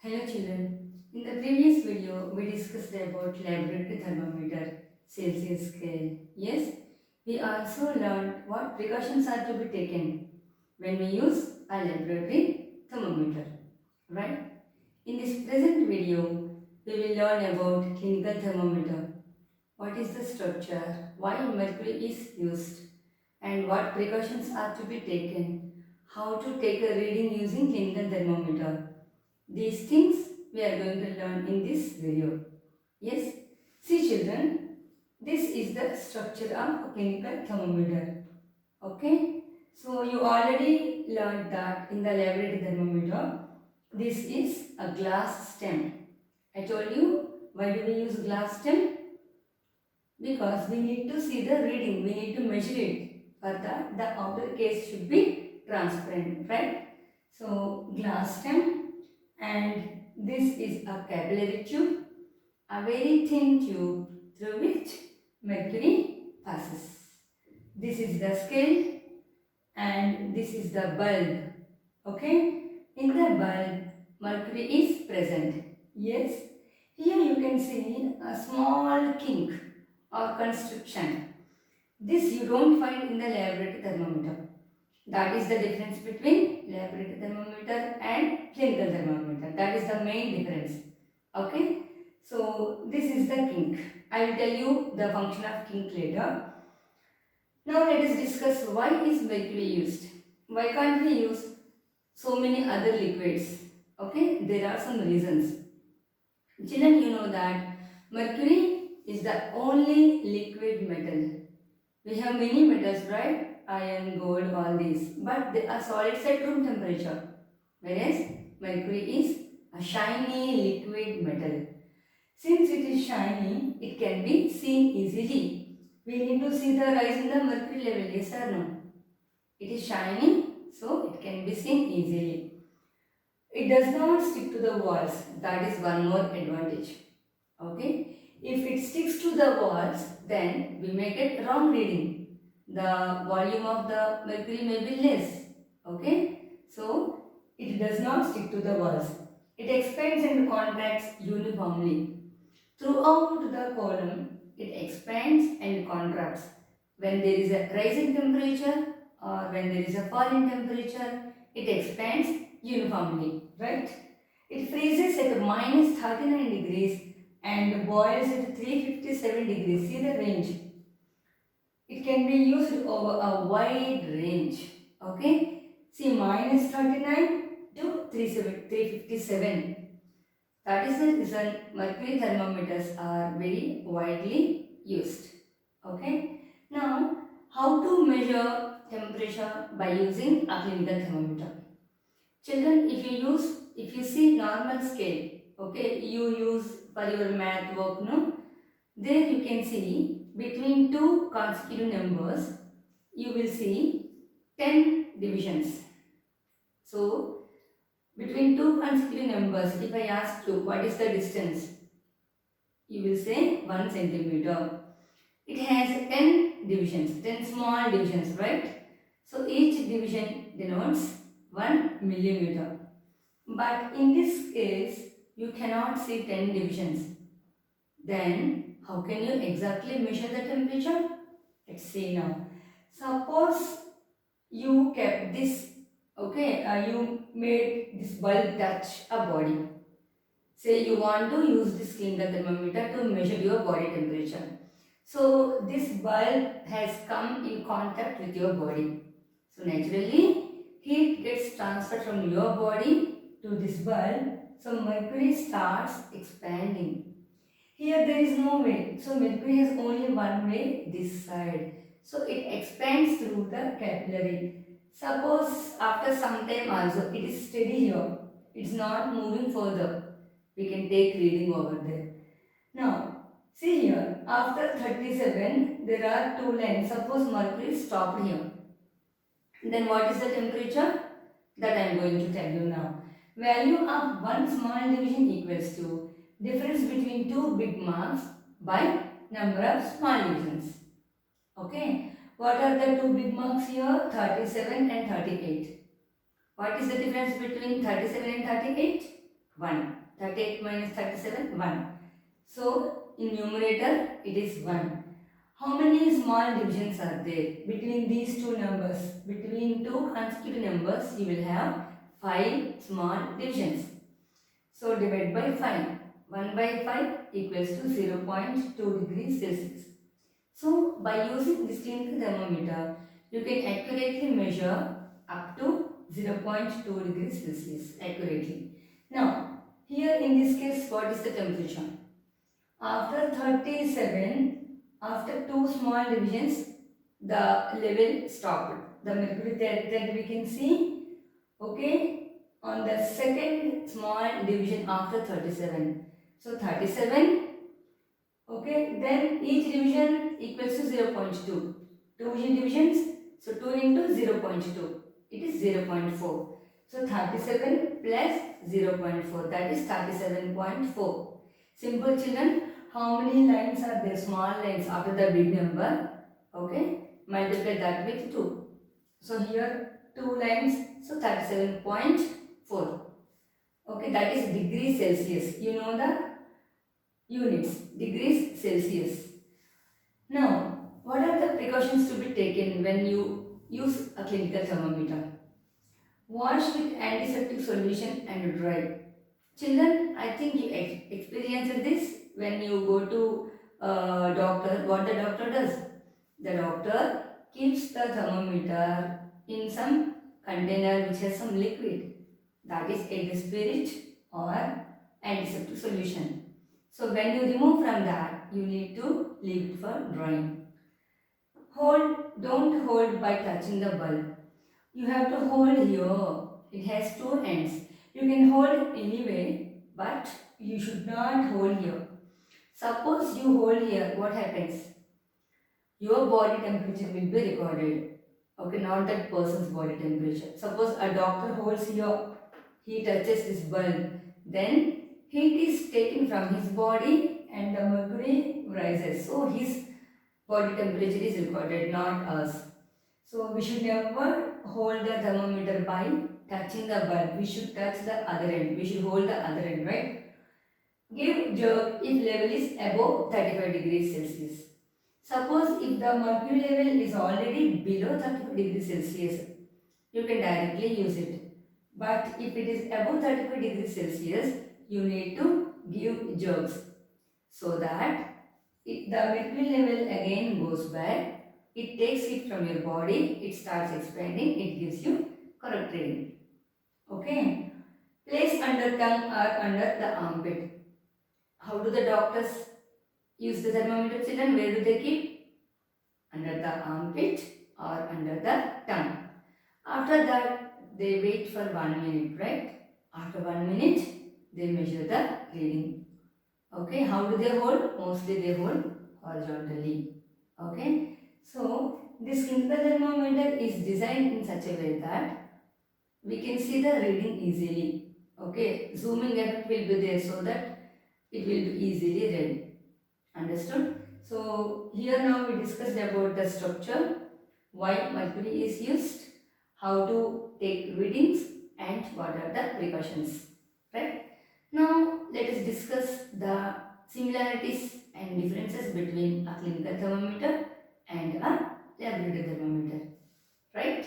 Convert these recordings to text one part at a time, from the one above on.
Hello children. In the previous video, we discussed about laboratory thermometer, Celsius scale. Yes, we also learned what precautions are to be taken when we use a laboratory thermometer. Right? In this present video, we will learn about clinical thermometer. What is the structure, why mercury is used, and what precautions are to be taken, how to take a reading using clinical thermometer. These things we are going to learn in this video. Yes, see children, this is the structure of a clinical thermometer. Okay, so you already learned that in the laboratory thermometer, this is a glass stem. I told you why do we use glass stem? Because we need to see the reading, we need to measure it. For that, the outer case should be transparent, right? So, glass stem, and this is a capillary tube, a very thin tube through which mercury passes. This is the scale and this is the bulb. Okay, in the bulb, mercury is present. Yes, here you can see a small kink or constriction. This you don't find in the laboratory thermometer. That is the difference between laboratory thermometer and clinical thermometer. That is the main difference. Okay. So this is the kink. I will tell you the function of kink later. Now let us discuss why is mercury used. Why can't we use so many other liquids? Okay. There are some reasons. Children, you know that mercury is the only liquid metal. We have many metals, right? Iron, gold, all these. But they are solids at room temperature. Whereas mercury is a shiny liquid metal. Since it is shiny, it can be seen easily. We need to see the rise in the mercury level, yes or no? It is shiny, so it can be seen easily. It does not stick to the walls. That is one more advantage. Okay. If it sticks to the walls, then we may get wrong reading. The volume of the mercury may be less. Okay. So, it does not stick to the walls. It expands and contracts uniformly. Throughout the column, it expands and contracts. When there is a rise in temperature or when there is a fall in temperature, it expands uniformly, right? It freezes at minus 39 degrees and boils at 357 degrees. See the range. It can be used over a wide range. Okay. See minus 39 to 357. That is the reason mercury thermometers are very widely used. Okay. Now, how to measure temperature by using a clinical thermometer? Children, if you see normal scale, okay, you use for your math work, no? There you can see between two consecutive numbers, you will see 10 divisions. So, between two consecutive numbers, if I ask you what is the distance, you will say 1 centimeter. It has 10 divisions, 10 small divisions, right? So, each division denotes 1 millimeter. But in this case, you cannot see 10 divisions. Then, how can you exactly measure the temperature? Let's see now. Suppose you kept this, okay, you made this bulb touch a body. Say you want to use this clinical thermometer to measure your body temperature. So, this bulb has come in contact with your body. So, naturally, heat gets transferred from your body to this bulb. So, mercury starts expanding. Here there is no way. So mercury has only one way, this side. So it expands through the capillary. Suppose after some time also it is steady here. It's not moving further. We can take reading over there. Now see here, after 37 there are two lines. Suppose mercury stopped here. Then what is the temperature? That I am going to tell you now. Value of one small division equals to difference between two big marks by number of small divisions. Okay. What are the two big marks here? 37 and 38. What is the difference between 37 and 38? 1. 38 minus 37, 1. So, in numerator, it is 1. How many small divisions are there between these two numbers? Between two consecutive numbers, you will have 5 small divisions. So, divide by 5. 1 by 5 equals to 0.2 degrees Celsius. So, by using this clinical thermometer, you can accurately measure up to 0.2 degrees Celsius accurately. Now, here in this case, what is the temperature? After 37, after two small divisions, the level stopped. The mercury that we can see, okay, on the second small division after 37. So 37, okay, then each division equals to 0.2. Two divisions, so 2 into 0.2, it is 0.4. So 37 plus 0.4, that is 37.4. Simple children, how many lines are there? Small lines after the big number, okay, multiply that with 2. So here 2 lines, so 37.4. Okay, that is degrees Celsius. You know the units, degrees Celsius. Now, what are the precautions to be taken when you use a clinical thermometer? Wash with antiseptic solution and dry. Children, I think you experienced this when you go to a doctor. What the doctor does? The doctor keeps the thermometer in some container which has some liquid. That is either spirit or antiseptic solution. So when you remove from that, you need to leave it for drying. Don't hold by touching the bulb. You have to hold here. It has two ends. You can hold anyway, but you should not hold here. Suppose you hold here, what happens? Your body temperature will be recorded. Okay, not that person's body temperature. Suppose a doctor holds here, he touches this bulb, then heat is taken from his body and the mercury rises. So his body temperature is recorded, not us. So we should never hold the thermometer by touching the bulb. We should touch the other end. We should hold the other end, right? Give jerk if level is above 35 degrees Celsius. Suppose if the mercury level is already below 35 degrees Celsius, you can directly use it. But if it is above 35 degrees Celsius, you need to give jerks so that if the mercury level again goes back, it takes it from your body, it starts expanding, it gives you correct reading. Okay. Place under tongue or under the armpit. How do the doctors use the thermometer, children? Where do they keep? Under the armpit or under the tongue. After that, they wait for 1 minute, right? After 1 minute, they measure the reading. Okay, how do they hold? Mostly they hold horizontally. Okay, so this clinical thermometer is designed in such a way that we can see the reading easily. Okay, zooming effect will be there so that it will be easily read. Understood? So here now we discussed about the structure, why mercury is used, how to take readings, and what are the precautions. Right? Now let us discuss the similarities and differences between a clinical thermometer and a laboratory thermometer. Right?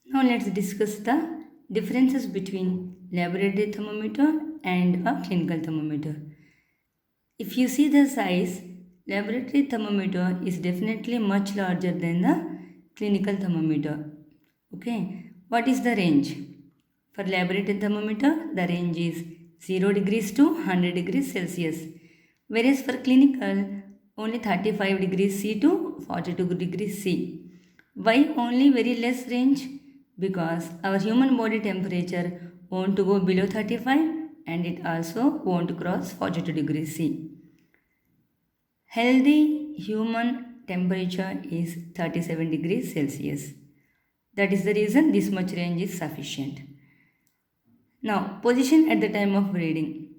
Now let's discuss the differences between laboratory thermometer and a clinical thermometer. If you see the size, laboratory thermometer is definitely much larger than the clinical thermometer. Okay, what is the range? For laboratory thermometer, the range is 0 degrees to 100 degrees Celsius, whereas for clinical, only 35 degrees C to 42 degrees C. Why only very less range? Because our human body temperature won't go below 35 and it also won't cross 42 degrees C. Healthy human temperature is 37 degrees Celsius. That is the reason this much range is sufficient. Now, position at the time of reading.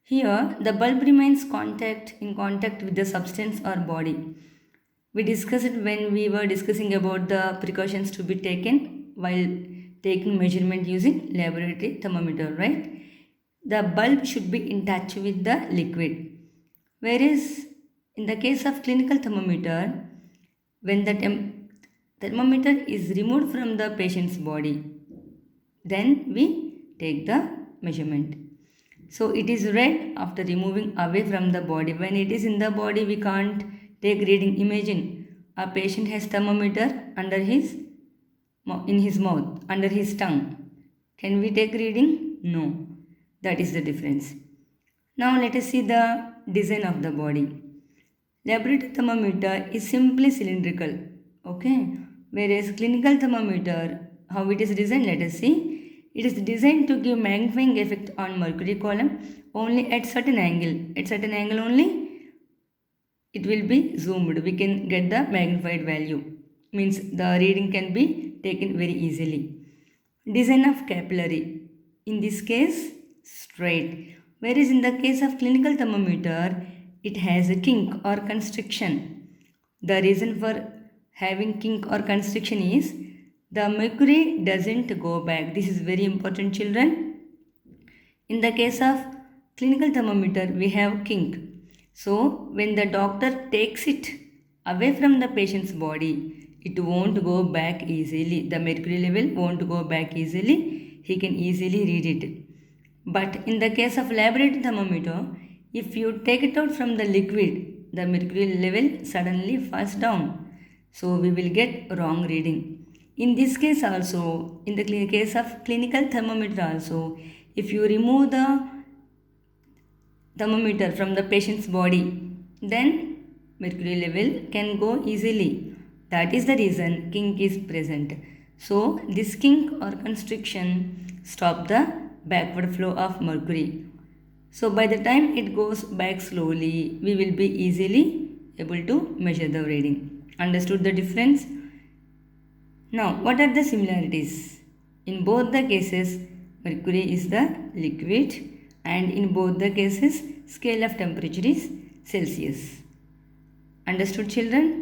Here, the bulb remains in contact with the substance or body. We discussed it when we were discussing about the precautions to be taken while taking measurement using laboratory thermometer, right? The bulb should be in touch with the liquid. Whereas in the case of clinical thermometer, when the thermometer is removed from the patient's body, then we take the measurement. So it is read after removing away from the body. When it is in the body, we can't take reading. Imagine a patient has thermometer under his in his mouth, under his tongue. Can we take reading? No. That is the difference. Now let us see the design of the body. Laboratory thermometer is simply cylindrical. Okay. Whereas clinical thermometer, how it is designed, let us see. It is designed to give magnifying effect on mercury column only at certain angle. At certain angle only it will be zoomed. We can get the magnified value. Means the reading can be taken very easily. Design of capillary. In this case, straight. Whereas in the case of clinical thermometer, it has a kink or constriction. The reason for having kink or constriction is the mercury doesn't go back. This is very important, children. In the case of clinical thermometer, we have kink. So, when the doctor takes it away from the patient's body, it won't go back easily. The mercury level won't go back easily. He can easily read it. But in the case of laboratory thermometer, if you take it out from the liquid, the mercury level suddenly falls down. So we will get wrong reading. In this case also, in the case of clinical thermometer also, if you remove the thermometer from the patient's body, then mercury level can go easily. That is the reason kink is present. So this kink or constriction stop the backward flow of mercury. So by the time it goes back slowly, we will be easily able to measure the reading. Understood the difference? Now, what are the similarities? In both the cases, mercury is the liquid, and in both the cases, scale of temperature is Celsius. Understood, children?